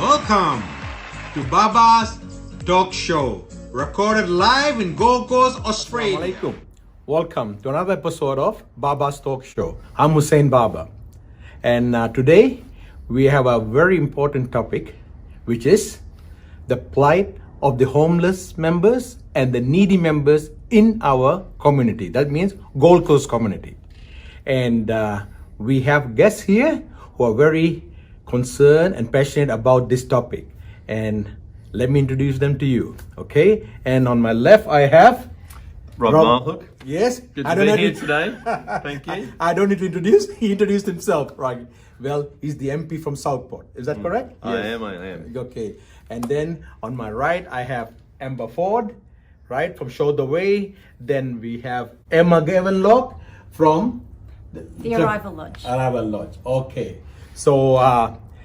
Welcome to Baba's Talk Show, recorded live in Gold Coast, Australia. Assalamualaikum. Welcome to another episode of Baba's Talk Show. I'm Hussein Baba, and today we have a very important topic, which is the plight of the homeless members and the needy members in our community. That means Gold Coast community. And we have guests here who are very concerned and passionate about this topic. And let me introduce them to you, okay? And on my left, I have Rob Molhoek. Yes. Good to be here today. Thank you. I don't need to introduce. He introduced himself, right? Well, he's the MP from Southport. Is that correct? I am. Okay. And then on my right, I have Amber Ford, right, from Show the Way. Then we have Emma Gavenlock from The Arrival Lodge. Arrival Lodge. Okay. So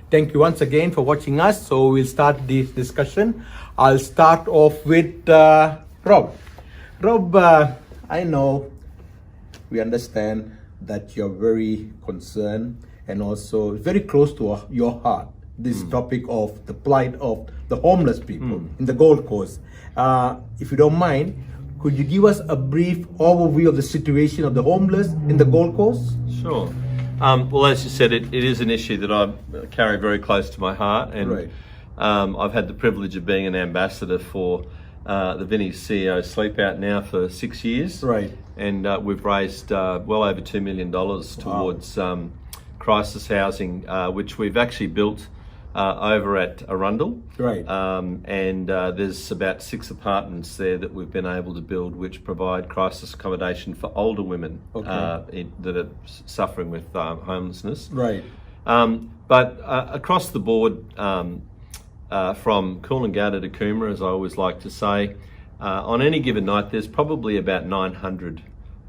thank you once again for watching us. So we'll start this discussion. I'll start off with Rob. Rob, I know we understand that you're very concerned and also very close to your heart, this topic of the plight of the homeless people in the Gold Coast. If you don't mind, could you give us a brief overview of the situation of the homeless in the Gold Coast? Sure. Well, as you said, it is an issue that I carry very close to my heart, and Right. I've had the privilege of being an ambassador for the Vinnie's CEO Sleep Out now for 6 years. Right. And we've raised well over $2 million towards crisis housing, which we've actually built over at Arundel. Right. And there's about 6 apartments there that we've been able to build, which provide crisis accommodation for older women that are suffering with homelessness. Right. But across the board, from Coolangatta to Coomera, as I always like to say, on any given night, there's probably about 900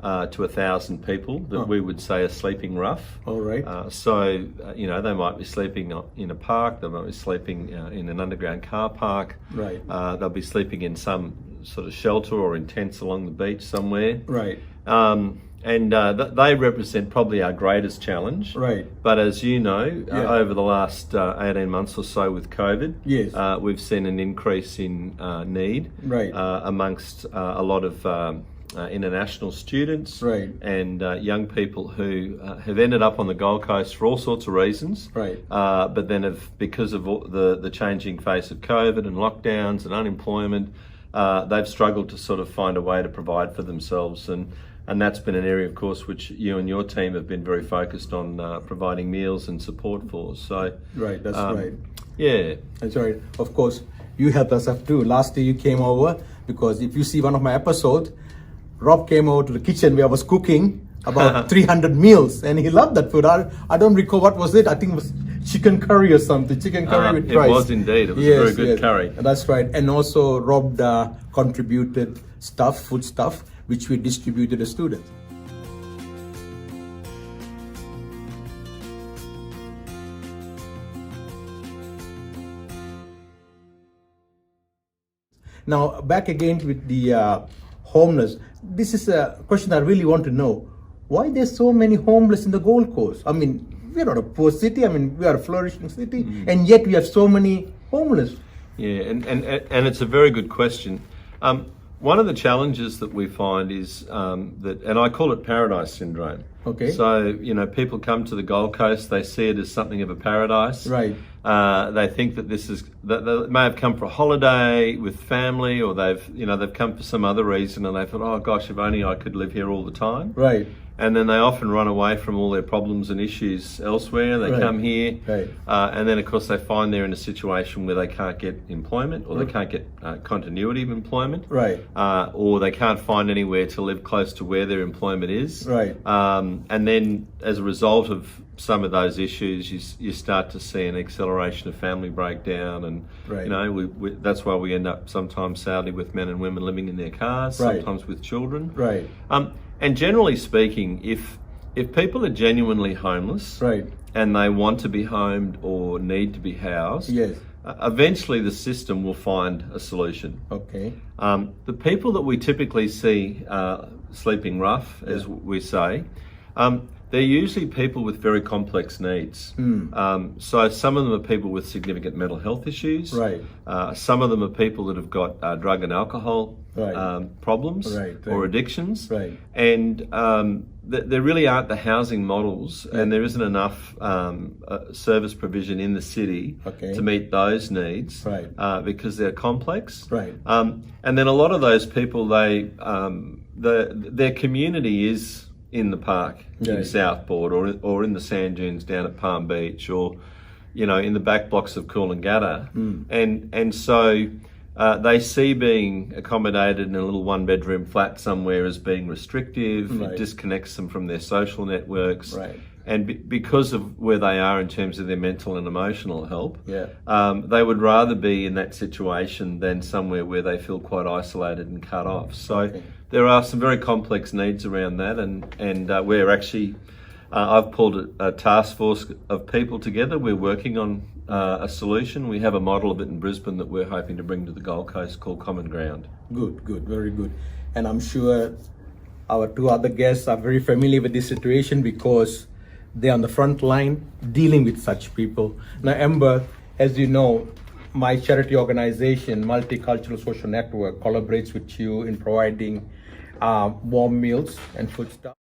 to 1,000 people that we would say are sleeping rough. All right. So, they might be sleeping in a park, they might be sleeping in an underground car park. Right. They'll be sleeping in some sort of shelter or in tents along the beach somewhere. Right. They represent probably our greatest challenge. Right. But as you know, over the last 18 months or so with COVID, Yes. we've seen an increase in need Right. amongst a lot of international students Right. and young people who have ended up on the Gold Coast for all sorts of reasons. Right. But then because of all the changing face of COVID and lockdowns and unemployment, they've struggled to sort of find a way to provide for themselves. And that's been an area, of course, which you and your team have been very focused on providing meals and support for. So, Right, that's right. Yeah. That's right. Of course, you helped us out too. Last year you came over because if you see one of my episodes, Rob came over to the kitchen where I was cooking about 300 meals, and he loved that food. I don't recall what was it. I think it was chicken curry or something. Chicken curry with rice. It was indeed. It was a very good curry. That's right. And also Rob contributed food stuff, which we distributed to students. Now, back again with the homeless. This is a question I really want to know. Why there's so many homeless in the Gold Coast? I mean, we're not a poor city. I mean, we are a flourishing city, and yet we have so many homeless. Yeah, and it's a very good question. One of the challenges that we find is that, and I call it paradise syndrome. Okay. So, people come to the Gold Coast, they see it as something of a paradise. Right. They think that that they may have come for a holiday with family, or they've come for some other reason, and they thought, oh gosh, if only I could live here all the time. Right. And then they often run away from all their problems and issues elsewhere. They come here, Right. and then of course they find they're in a situation where they can't get employment, or they can't get continuity of employment, Right. Or they can't find anywhere to live close to where their employment is. Right. And then as a result of some of those issues, you start to see an acceleration of family breakdown, and Right. that's why we end up sometimes sadly with men and women living in their cars, Right. sometimes with children. Right. And generally speaking, if people are genuinely homeless, Right. and they want to be homed or need to be housed, Yes. eventually the system will find a solution. Okay. The people that we typically see sleeping rough, as we say, they're usually people with very complex needs. So some of them are people with significant mental health issues. Right. Some of them are people that have got drug and alcohol problems or addictions. Right. And there really aren't the housing models, and there isn't enough service provision in the city to meet those needs because they're complex. Right. And then a lot of those people, their community is in the park in Southport or in the sand dunes down at Palm Beach or, in the back blocks of Coolangatta. And so they see being accommodated in a little one-bedroom flat somewhere as being restrictive. It disconnects them from their social networks. Right. And because of where they are in terms of their mental and emotional health, they would rather be in that situation than somewhere where they feel quite isolated and cut off. So there are some very complex needs around that, and we're actually, I've pulled a task force of people together. We're working on a solution. We have a model of it in Brisbane that we're hoping to bring to the Gold Coast called Common Ground. Good, very good. And I'm sure our two other guests are very familiar with this situation because they're on the front line dealing with such people. Now, Amber, as you know, my charity organization, Multicultural Social Network, collaborates with you in providing warm meals and foodstuff.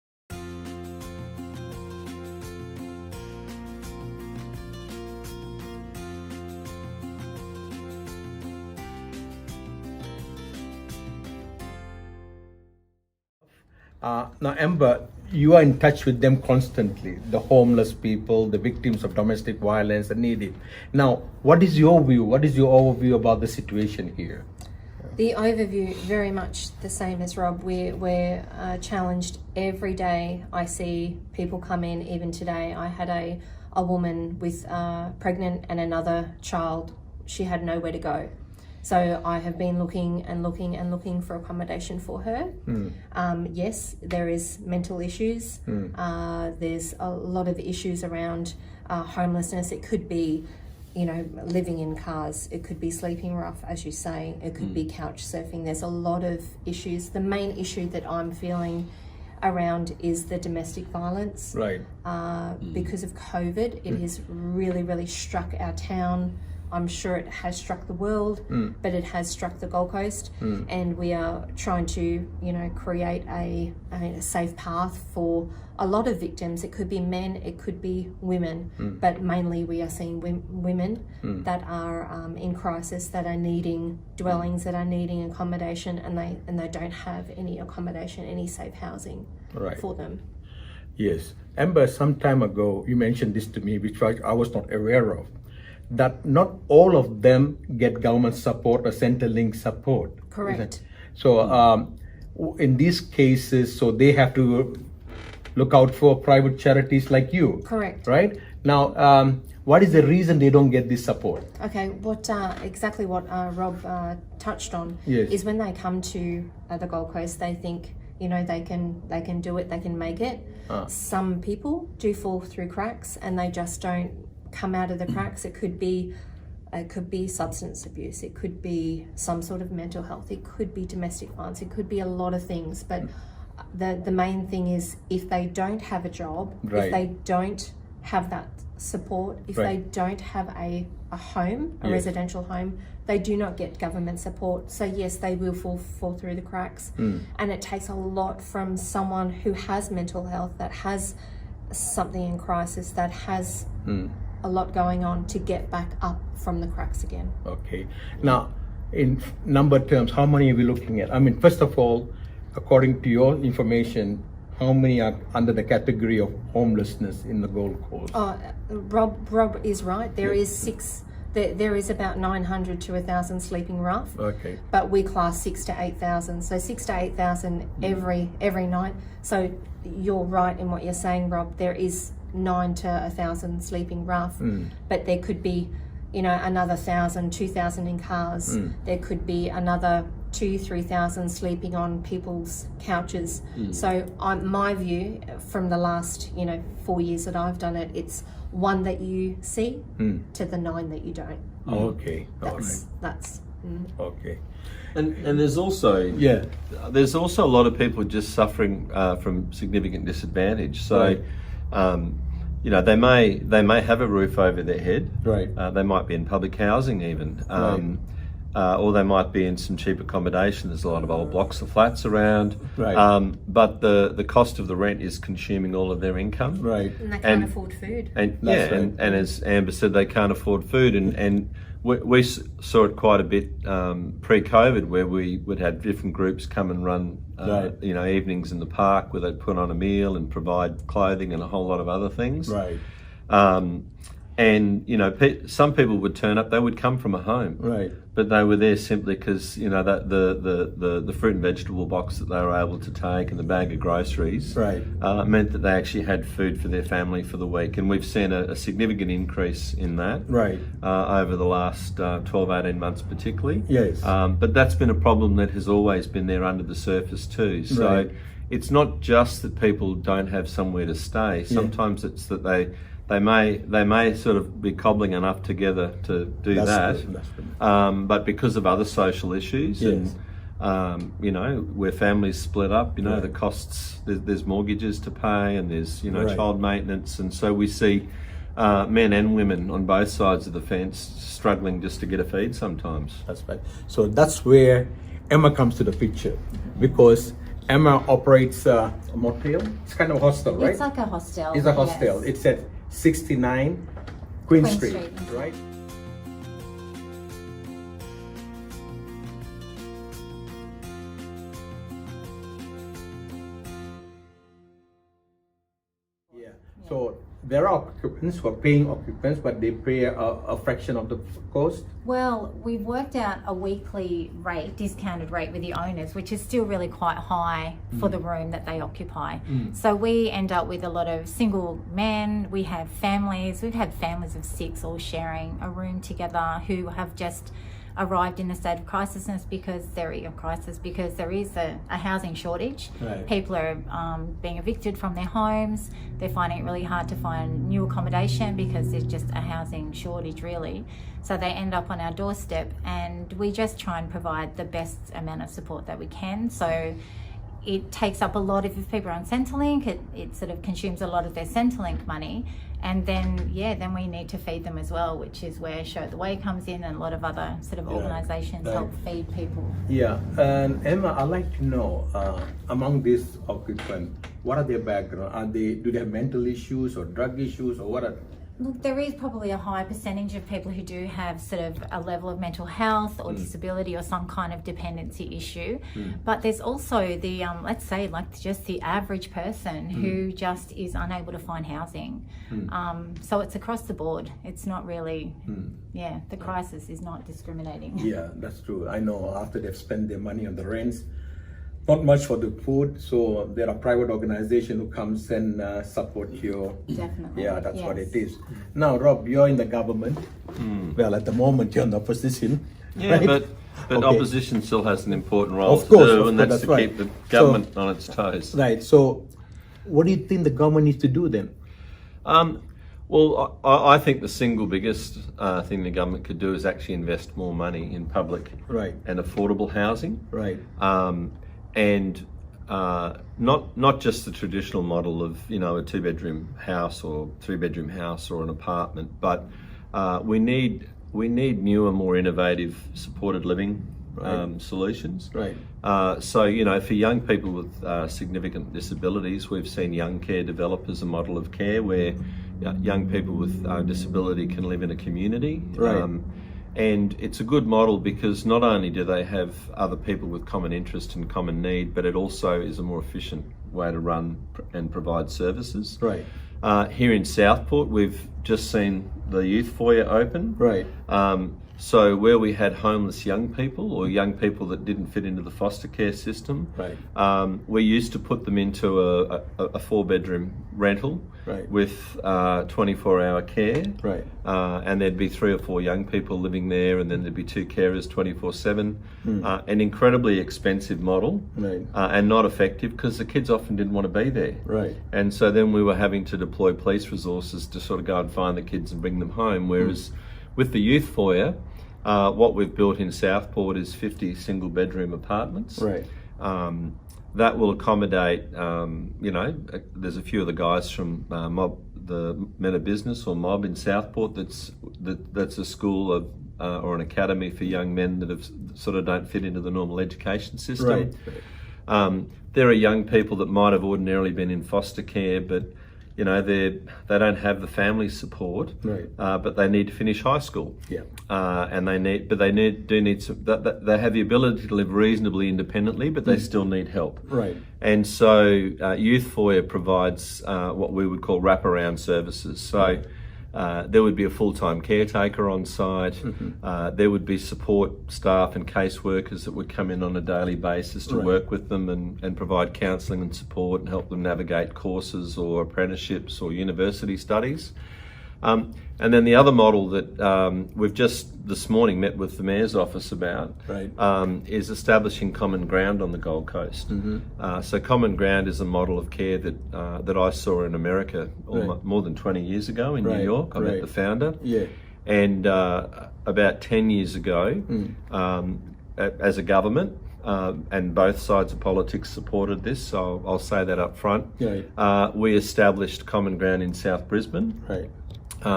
Now, Amber, you are in touch with them constantly, the homeless people, the victims of domestic violence, the needy. Now, what is your view? What is your overview about the situation here? The overview, very much the same as Rob. We're challenged every day. I see people come in, even today. I had a woman with pregnant and another child. She had nowhere to go. So I have been looking for accommodation for her. Yes, there is mental issues. There's a lot of issues around homelessness. It could be, living in cars. It could be sleeping rough, as you say. It could be couch surfing. There's a lot of issues. The main issue that I'm feeling around is the domestic violence. Right. Because of COVID, it has really, really struck our town. I'm sure it has struck the world, but it has struck the Gold Coast, and we are trying to, create a safe path for a lot of victims. It could be men, it could be women, but mainly we are seeing women that are in crisis, that are needing dwellings, that are needing accommodation, and they don't have any accommodation, any safe housing for them. Yes. Amber, some time ago, you mentioned this to me, which I was not aware of, that not all of them get government support or Centrelink support. Correct. So in these cases, so they have to look out for private charities like you. Correct. Right? Now, what is the reason they don't get this support? Okay, exactly what Rob touched on is when they come to the Gold Coast, they think, they can do it, they can make it. Some people do fall through cracks and they just don't come out of the cracks. It could be substance abuse, it could be some sort of mental health, it could be domestic violence, it could be a lot of things, but the main thing is if they don't have a job, if they don't have that support, if they don't have a home, a residential home, they do not get government support. So yes, they will fall through the cracks, and it takes a lot from someone who has mental health, that has something in crisis, that has a lot going on, to get back up from the cracks again. Okay. Now, in number terms, how many are we looking at? I mean, first of all, according to your information, how many are under the category of homelessness in the Gold Coast? Rob is right. There is six. There is about 900 to 1,000 sleeping rough. Okay. But we class 6,000 to 8,000. So 6,000 to 8,000 every night. So you're right in what you're saying, Rob. There is 9,000 to 1,000 sleeping rough, but there could be, another 1,000, 2,000 in cars. There could be another 2,000, 3,000 sleeping on people's couches. So my view from the last, 4 years that I've done it, it's 1 that you see to the 9 that you don't. Okay. That's okay. And there's also there's also a lot of people just suffering from significant disadvantage. So you know, they may have a roof over their head. Right. They might be in public housing even. Or they might be in some cheap accommodation. There's a lot of old blocks of flats around. Right. But the cost of the rent is consuming all of their income. Right. And they can't afford food. And That's yeah, right. and as Amber said, they can't afford food. And we saw it quite a bit pre-COVID, where we would have different groups come and run, Right. you know, evenings in the park where they'd put on a meal and provide clothing and a whole lot of other things. Right. And you know, some people would turn up. They would come from a home, Right. but they were there simply because, you know, that the fruit and vegetable box that they were able to take and the bag of groceries, Right. meant that they actually had food for their family for the week. And we've seen a significant increase in that Right. over the last 12, 18 months particularly. Yes. But that's been a problem that has always been there under the surface too. So Right. it's not just that people don't have somewhere to stay. Sometimes it's that they may sort of be cobbling enough together to do That's that, good, that's good. but because of other social issues Yes. and you know, where families split up, you know, Right. the costs, there's mortgages to pay and there's, you know, Right. child maintenance, and so we see men and women on both sides of the fence struggling just to get a feed sometimes. That's right. So that's where Emma comes to the picture, because Emma operates a motel. It's kind of a hostel, right? It's like a hostel. It's a hostel. yes. It's at 69 Queen Queen Street, Street. right? Yeah. So there are occupants who are paying occupants, but they pay a fraction of the cost. Well, we've worked out a weekly rate, discounted rate with the owners, which is still really quite high for the room that they occupy. So we end up with a lot of single men. We have families. We've had families of 6 all sharing a room together who have just arrived in a state of crisis because there is a housing shortage. Right. People are being evicted from their homes. They're finding it really hard to find new accommodation because there's just a housing shortage, really. So they end up on our doorstep, and we just try and provide the best amount of support that we can. So it takes up a lot if people are on Centrelink. It sort of consumes a lot of their Centrelink money. And then, then we need to feed them as well, which is where Show the Way comes in, and a lot of other sort of organisations help feed people. Yeah, and Emma, I'd like to know, among these occupants, what are their background? Do they have mental issues or drug issues, or what are? Look, there is probably a high percentage of people who do have sort of a level of mental health or disability or some kind of dependency issue. But there's also the, let's say, like just the average person who just is unable to find housing. So it's across the board. It's not really, the crisis is not discriminating. Yeah, that's true. I know after they've spent their money on the rents, not much for the food, so there are private organizations who comes and support you. Definitely. Yeah, that's what it is. Now, Rob, you're in the government. Well, at the moment, you're in the opposition. Yeah, right? but Okay. opposition still has an important role Of course, to do, of and course, that's that's to right. keep the government on its toes. Right, so what do you think the government needs to do then? Well, I think the single biggest thing the government could do is actually invest more money in public Right. and affordable housing. Right. And not just the traditional model of, you know, a 2-bedroom house or 3-bedroom house or an apartment, but we need newer, more innovative supported living solutions. Right. So, you know, for young people with significant disabilities, we've seen Young Care develop as a model of care where young people with disability can live in a community. Right. And it's a good model because not only do they have other people with common interest and common need, but it also is a more efficient way to run and provide services. Right. Here in Southport, we've just seen the youth foyer open. Right. So where we had homeless young people or young people that didn't fit into the foster care system, Right. we used to put them into a 4-bedroom rental. Right. With 24-hour care. Right. And there'd be 3 or 4 young people living there, and then there'd be 2 carers 24/7. An incredibly expensive model. Right. And not effective because the kids often didn't want to be there. Right. And so then we were having to deploy police resources to sort of go and find the kids and bring them home. Whereas with the youth foyer, what we've built in Southport is 50 single-bedroom apartments. Right. that will accommodate, there's a few of the guys from the Meta Business or Mob in Southport that's a school of or an academy for young men that have sort of don't fit into the normal education system. Right. There are young people that might have ordinarily been in foster care, but they don't have the family support. Right. But they need to finish high school. Yeah. And they need some. They have the ability to live reasonably independently, but they still need help. Right. And so Youth Foyer provides what we would call wraparound services. So. There would be a full-time caretaker on site. Mm-hmm. There would be support staff and caseworkers that would come in on a daily basis to work with them and provide counselling and support and help them navigate courses or apprenticeships or university studies. And then the other model that we've just this morning met with the Mayor's office about is establishing common ground on the Gold Coast. Mm-hmm. So common ground is a model of care that I saw in America more than 20 years ago in New York. I met the founder. Yeah. And about 10 years ago, as a government, and both sides of politics supported this, so I'll say that up front. We established common ground in South Brisbane. Right.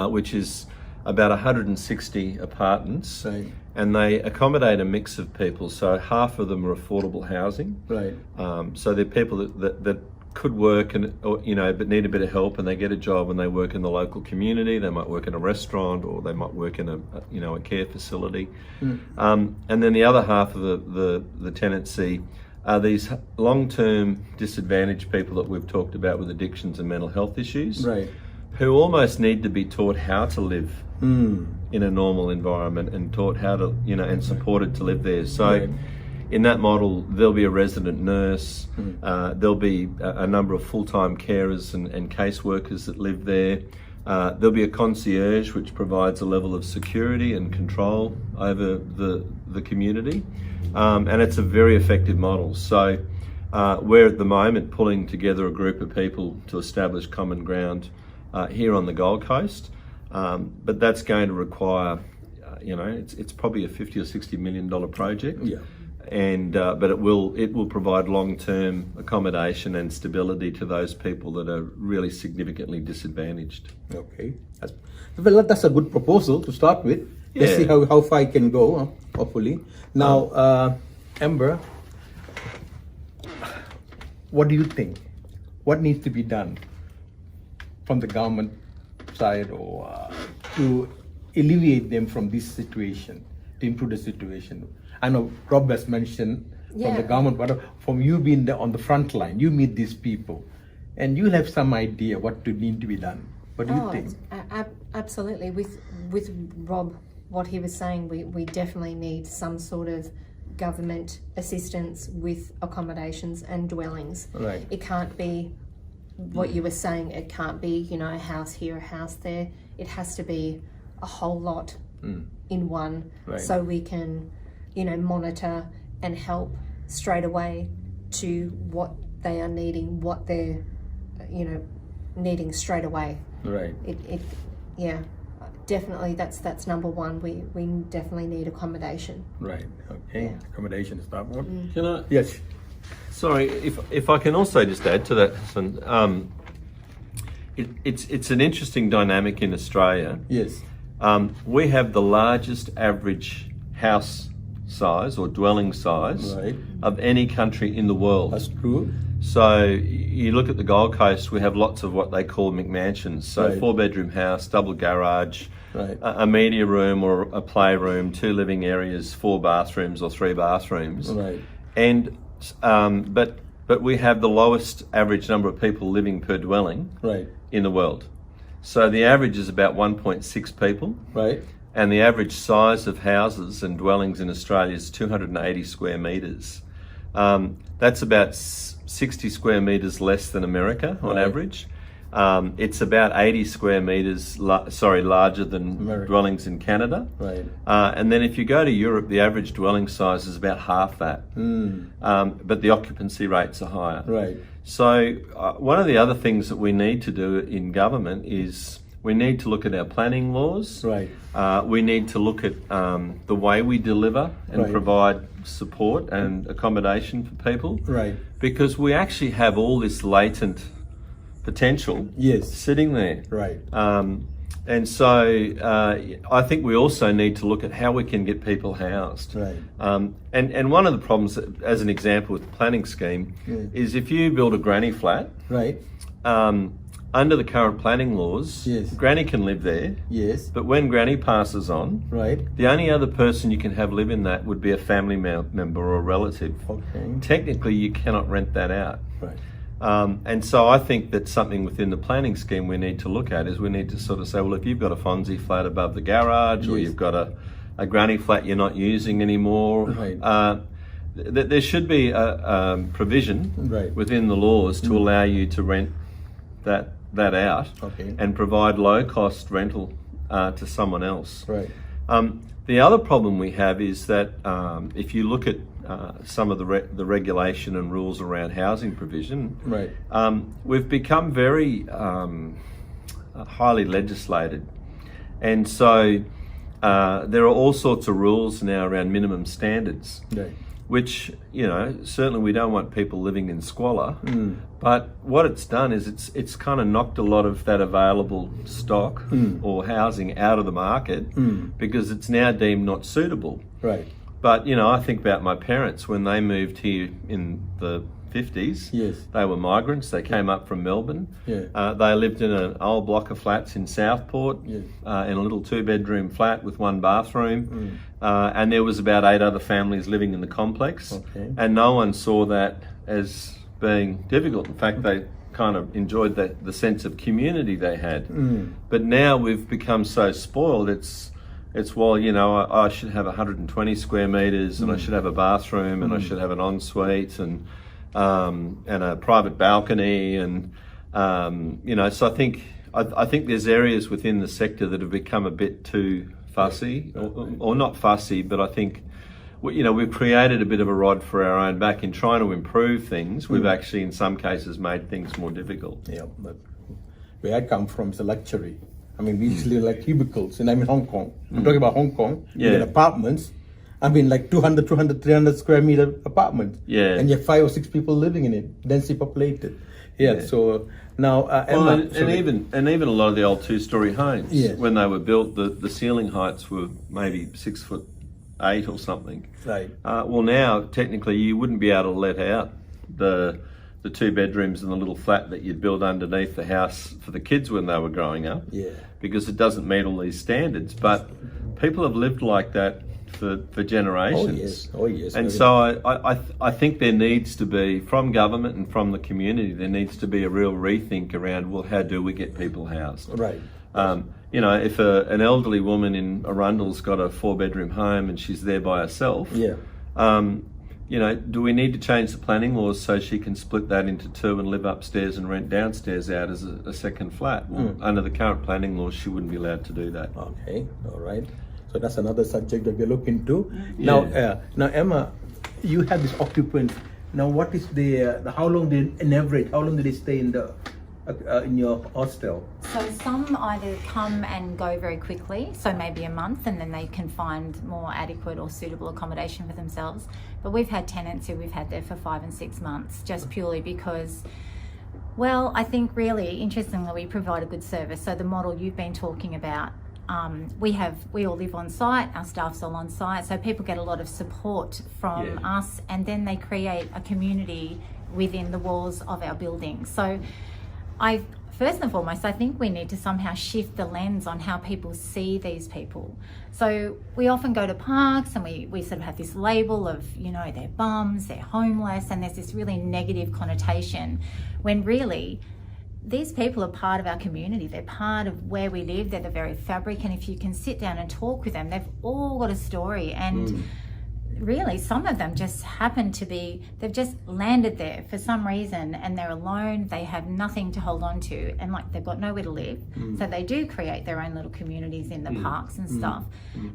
Which is about 160 apartments, and they accommodate a mix of people. So half of them are affordable housing. Right. So they're people that could work but need a bit of help, and they get a job and they work in the local community. They might work in a restaurant, or they might work in a care facility. And then the other half of the tenancy are these long-term disadvantaged people that we've talked about with addictions and mental health issues. Right. Who almost need to be taught how to live in a normal environment and taught how to, and supported to live there. So in that model, there'll be a resident nurse, there'll be a number of full-time carers and caseworkers that live there. There'll be a concierge which provides a level of security and control over the community. And it's a very effective model. So we're at the moment pulling together a group of people to establish common ground here on the Gold Coast, but that's going to require, it's probably a $50 or $60 million project. Yeah. And but it will provide long-term accommodation and stability to those people that are really significantly disadvantaged. Okay, that's a good proposal to start with. Yeah. Let's see how far it can go. Hopefully. Now, Amber, what do you think? What needs to be done from the government side or to alleviate them from this situation, to improve the situation? I know Rob has mentioned from the government, but from you being on the front line, you meet these people and you have some idea what to need to be done. What do you think? Absolutely. With Rob, what he was saying, we definitely need some sort of government assistance with accommodations and dwellings. Right. It can't be what you were saying, it can't be, a house here, a house there. It has to be a whole lot in one, so we can, monitor and help straight away to what they are needing, what they're, needing straight away. Right. Definitely that's number one. We definitely need accommodation. Right. Okay. Yeah. Accommodation is number one. Can I? Yes. Sorry, if I can also just add to that, Hassan, it's an interesting dynamic in Australia. Yes. We have the largest average house size or dwelling size of any country in the world. That's true. So you look at the Gold Coast, we have lots of what they call McMansions. So 4-bedroom house, double garage, a media room or a playroom, 2 living areas, 4 bathrooms or 3 bathrooms. Right. And but we have the lowest average number of people living per dwelling in the world. So the average is about 1.6 people. Right. And the average size of houses and dwellings in Australia is 280 square metres. That's about 60 square metres less than America on average. It's about 80 square metres, larger than America. Dwellings in Canada. Right. And then if you go to Europe, the average dwelling size is about half that. But the occupancy rates are higher. Right. So one of the other things that we need to do in government is We need to look at our planning laws. Right. We need to look at the way we deliver and Right. provide support and accommodation for people. Right. Because we actually have all this latent potential Yes. sitting there. Right. And so I think we also need to look at how we can get people housed. Right. And one of the problems, as an example with the planning scheme, is if you build a granny flat, Right. under the current planning laws, Yes. granny can live there, Yes. but when granny passes on, Right. the only other person you can have live in that would be a family member or a relative. Okay. Technically, you cannot rent that out. Right. And so I think that's something within the planning scheme we need to look at, is we need to sort of say, well, if you've got a Fonzie flat above the garage, or Yes. you've got a granny flat you're not using anymore, Right. there should be a provision Right. within the laws to allow you to rent that out Okay. and provide low cost rental to someone else. Right. The other problem we have is that if you look at some of the regulation and rules around housing provision, Right. we've become very highly legislated, and so there are all sorts of rules now around minimum standards, Right. which, you know, certainly we don't want people living in squalor, but what it's done is it's kind of knocked a lot of that available stock or housing out of the market because it's now deemed not suitable. Right. But, you know, I think about my parents when they moved here in the 50s. Yes. They were migrants. They came up from Melbourne. Yeah. They lived in an old block of flats in Southport, Yes. in a little 2-bedroom flat with 1 bathroom. And there was about 8 other families living in the complex. Okay. And no one saw that as being difficult. In fact, they kind of enjoyed the sense of community they had. But now we've become so spoiled, it's well, you know, I should have 120 square metres and I should have a bathroom and I should have an ensuite and a private balcony and you know, so I think there's areas within the sector that have become a bit too fussy, or not fussy, but I think, you know, we've created a bit of a rod for our own back in trying to improve things. We've actually, in some cases, made things more difficult. Yeah, but where I come from is a luxury. I mean, we used to live like cubicles, and I'm in Hong Kong. I'm talking about Hong Kong. You Yeah. get apartments. I mean, like 200, 300 square meter apartments. Yeah. And you have 5 or 6 people living in it, densely populated. Yeah. So now, Well, Emma, and even a lot of the old 2-story homes, Yes. when they were built, the ceiling heights were maybe 6'8" or something. Right. Well, now technically you wouldn't be able to let out the 2 bedrooms and the little flat that you'd build underneath the house for the kids when they were growing up, Yeah. because it doesn't meet all these standards. But people have lived like that for generations. Oh yes. Oh yes. And so I think there needs to be, from government and from the community, there needs to be a real rethink around, well, how do we get people housed? Right. You know, if an elderly woman in Arundel's got a 4-bedroom home and she's there by herself, Yeah. you know, do we need to change the planning laws so she can split that into 2 and live upstairs and rent downstairs out as a second flat? Well, under the current planning laws, she wouldn't be allowed to do that. Okay. All right. So that's another subject that we're looking into. Now, now Emma, you have this occupant. Now, what is the how long did, in average, how long did they stay in the in your hostel? So some either come and go very quickly, so maybe a month, and then they can find more adequate or suitable accommodation for themselves. But we've had tenants who we've had there for 5 and 6 months, just purely because, well, I think really, interestingly, we provide a good service. So the model you've been talking about, we all live on site, our staff's all on site, so people get a lot of support from us, and then they create a community within the walls of our building. So first and foremost, I think we need to somehow shift the lens on how people see these people. So we often go to parks and we sort of have this label of, you know, they're bums, they're homeless, and there's this really negative connotation, when really these people are part of our community. They're part of where we live. They're the very fabric. And if you can sit down and talk with them, they've all got a story. And really, some of them just happen to be, they've just landed there for some reason and they're alone, they have nothing to hold on to, and like they've got nowhere to live. So they do create their own little communities in the parks and stuff.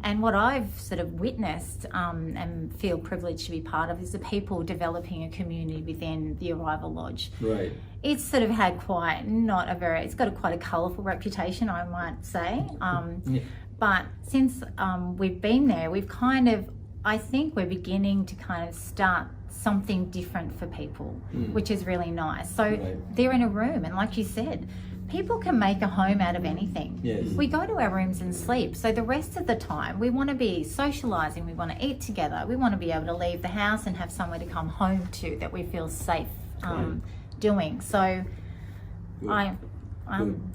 And what I've sort of witnessed and feel privileged to be part of is the people developing a community within the Arrival Lodge. Right. It's sort of had quite it's got quite a colourful reputation, I might say. But since we've been there, we've kind of, I think we're beginning to kind of start something different for people, which is really nice. So they're in a room, and like you said, people can make a home out of anything. Yes. We go to our rooms and sleep. So the rest of the time, we want to be socialising, we want to eat together, we want to be able to leave the house and have somewhere to come home to that we feel safe doing. So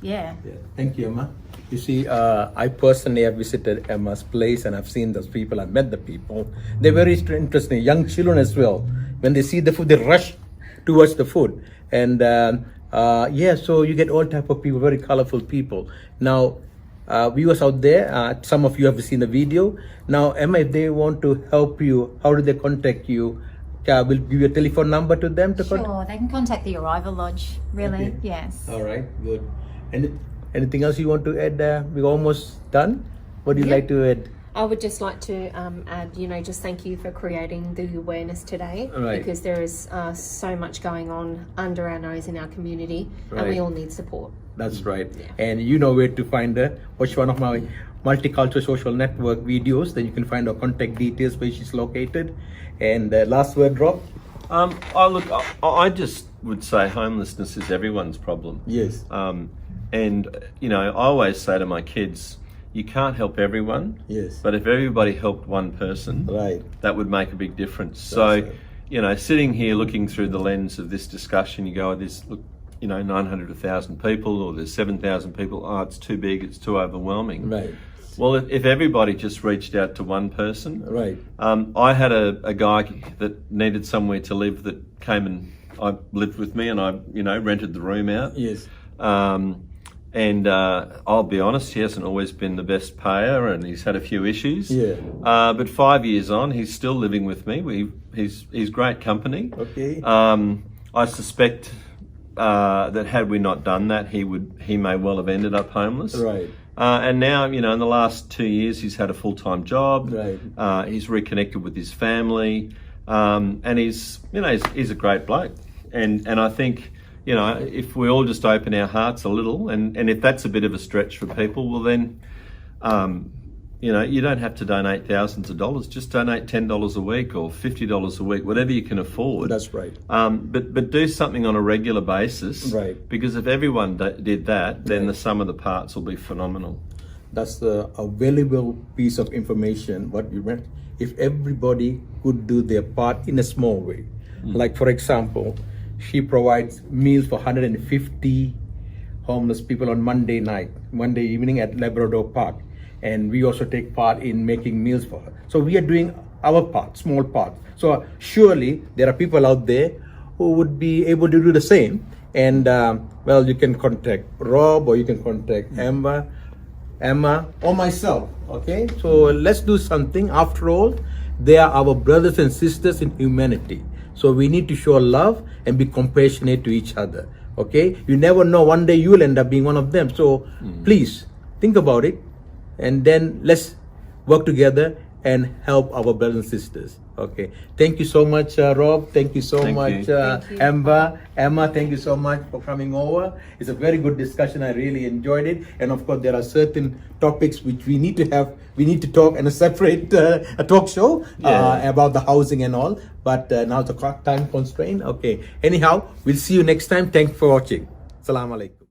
yeah. Thank you, Emma. You see, I personally have visited Emma's place and I've seen those people, I've met the people. They're very interesting, young children as well. When they see the food, they rush towards the food. And so you get all type of people, very colorful people. Now, viewers out there, some of you have seen the video. Now, Emma, if they want to help you, how do they contact you? We'll give you a telephone number to them to contact. Sure, they can contact the Arrival Lodge, really. Okay. Yes. All right, good. And anything else you want to add? We're almost done. What do you like to add? I would just like to add, just thank you for creating the awareness today, because there is so much going on under our nose in our community, and we all need support. That's right. Yeah. And you know where to find her. Watch one of my Multicultural Social Network videos, then you can find her contact details, where she's located. And last word, Rob? I just would say homelessness is everyone's problem. Yes. And, I always say to my kids, you can't help everyone. Yes. But if everybody helped one person, that would make a big difference. That's so, sitting here looking through the lens of this discussion, you go, there's 900 to 1,000 people, or there's 7,000 people. Oh, it's too big, it's too overwhelming. Right. Well, if everybody just reached out to one person. Right. I had a guy that needed somewhere to live that came and I lived with me, and I, rented the room out. Yes. And I'll be honest, he hasn't always been the best payer, and he's had a few issues. Yeah. But 5 years on, he's still living with me. He's great company. Okay. I suspect that had we not done that, he may well have ended up homeless. Right. And now, in the last 2 years, he's had a full-time job. Right. He's reconnected with his family, and he's a great bloke. And I think, if we all just open our hearts a little, and if that's a bit of a stretch for people, well then, you don't have to donate thousands of dollars. Just donate $10 a week or $50 a week, whatever you can afford. That's right. But do something on a regular basis. Right. Because if everyone did that, then the sum of the parts will be phenomenal. That's a valuable piece of information. What we meant, if everybody could do their part in a small way. Like, for example, she provides meals for 150 homeless people on Monday evening at Labrador Park. And we also take part in making meals for her. So we are doing our part, small part. So surely there are people out there who would be able to do the same. And you can contact Rob, or you can contact Emma, or myself. Okay, so let's do something. After all, they are our brothers and sisters in humanity. So we need to show love and be compassionate to each other. Okay, you never know, one day you will end up being one of them. So please think about it. And then let's work together and help our brothers and sisters. Okay. Thank you so much, Rob. Thank you so much, Emma. Emma, thank you so much for coming over. It's a very good discussion. I really enjoyed it. And of course, there are certain topics which we need to have. We need to talk in a separate a talk show about the housing and all. But now the time constraint. Okay. Anyhow, we'll see you next time. Thanks for watching. Assalamu alaikum.